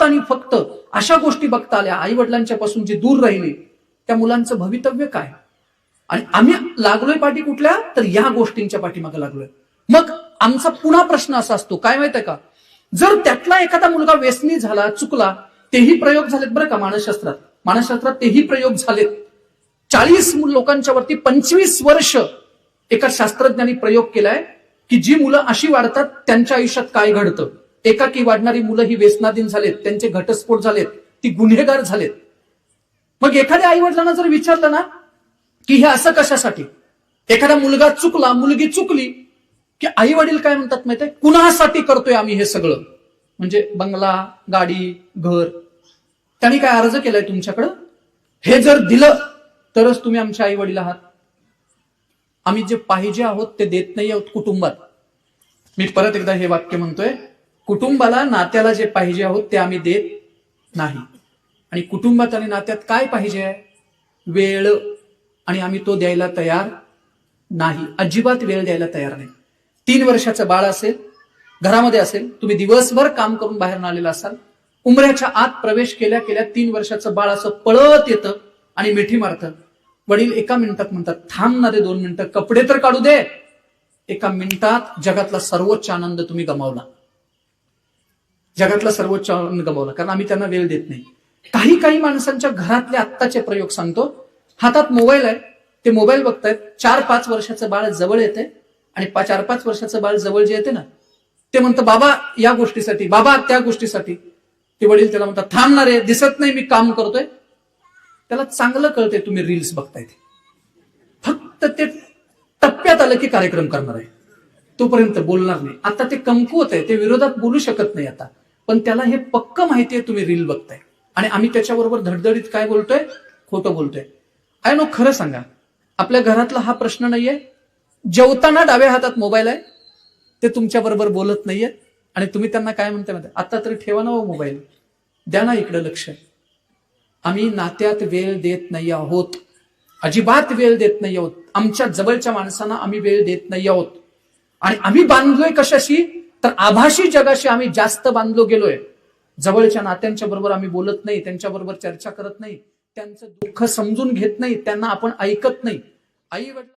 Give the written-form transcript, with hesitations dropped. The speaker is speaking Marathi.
आणि फक्त अशा गोष्टी बघता आल्या, आई वडिलांच्या पासून जे दूर राहिले, त्या मुलांचं भवितव्य काय? आणि आम्ही लागलोय पाठी कुठल्या? तर या गोष्टींच्या पाठीमागे लागलोय. मग आमचा पुन्हा प्रश्न असा असतो, काय माहितीये का, जर त्यातला एखादा मुलगा व्यसनी झाला, चुकला, तेही प्रयोग झालेत बरं का मानसशास्त्रात तेही प्रयोग झालेत. 40 लोकांच्या वरती 25 वर्ष एका शास्त्रज्ञांनी प्रयोग केलाय की जी मुलं अशी वाढतात त्यांच्या आयुष्यात काय घडतं. एकाकी वाढणारी मुलं ही व्यसनाधीन झालेत, त्यांचे घटस्फोट झालेत, ती गुन्हेगार झालेत. मग एखाद्या आई वडिलांना जर विचारलं ना की हे असं कशासाठी, एखादा मुलगा चुकला, मुलगी चुकली, की आई वडील काय म्हणतात माहितीये, कुणासाठी करतोय आम्ही हे सगळं? म्हणजे बंगला, गाडी, घर, त्यांनी काय अर्ज केलाय तुमच्याकडं? हे जर दिलं तरच तुम्ही आमचे आई वडील आहात. आम्ही जे पाहिजे आहोत ते देत नाही आहोत कुटुंबात. मी परत एकदा हे वाक्य म्हणतोय, कुटुंबाला, नात्याला जे पाहिजे आहोत ते आम्ही देत नाही. आणि कुटुंबात आणि नात्यात काय पाहिजे आहे? वेळ. आणि आम्ही तो द्यायला तयार नाही, अजिबात वेळ द्यायला तयार नाही. 3 वर्षाचं बाळ असेल, घरामध्ये असेल, तुम्ही दिवसभर काम करून बाहेर आलेला असाल, उमऱ्याच्या आत प्रवेश केल्या केल्या 3 वर्षाचं बाळ असं पळत येतं आणि मिठी मारतं. वडील एका मिनिटात म्हणतात, थांब ना रे 2 मिनिटं, कपडे तर काढू दे. एका मिनिटात जगातला सर्वोच्च आनंद तुम्ही गमावला. जगातला सर्वोच्च आनंद गमावला, कारण आम्ही त्यांना वेळ देत नाही. काही माणसांच्या घरातले आत्ताचे प्रयोग सांगतो. हातात मोबाईल आहे, ते मोबाईल बघतायत, 4-5 वर्षाचं बाळ जवळ येते आणि 4-5 वर्षाचं बाळ जवळ जे येते ना, ते म्हणतं बाबा या गोष्टीसाठी, बाबा त्या गोष्टीसाठी. ते वडील त्याला म्हणतात, थांब ना रे, दिसत नाही मी काम करतोय. त्याला चांगलं कळतंय तुम्ही रील्स बघताय, फक्त ते टप्प्यात आलं की कार्यक्रम करणार आहे, तोपर्यंत बोलणार नाही. आता ते कमकुवत आहे, ते विरोधात बोलू शकत नाही आता, पण त्याला हे पक्क माहितीये तुम्ही रील बघताय. आणि आम्ही त्याच्याबरोबर धडधडीत काय बोलतोय? खोटं बोलतोय. आय नो, खरं सांगा, आपल्या घरातला हा प्रश्न नाहीये. जेवताना डाव्या हातात मोबाईल आहे, ते तुमच्या बरोबर बोलत नाहीये आणि तुम्ही त्यांना काय म्हणताय माहिती, आता तरी ठेवा ना हो मोबाईल, द्या ना इकडे लक्ष. आम्ही नात्यात वेळ देत नाही आहोत, अजिबात वेळ देत नाही आहोत. आमच्या जवळच्या माणसांना आम्ही वेळ देत नाही आहोत. आणि आम्ही बांधलोय कशाशी, तर आभासी जगाशी आम्ही जास्त बांधलो गेलोय. जवळच्या नात्यांच्या बरोबर आम्ही बोलत नाही, त्यांच्याबरोबर चर्चा करत नाही, त्यांचं दुःख समजून घेत नाही, त्यांना आपण ऐकत नाही. आई वडील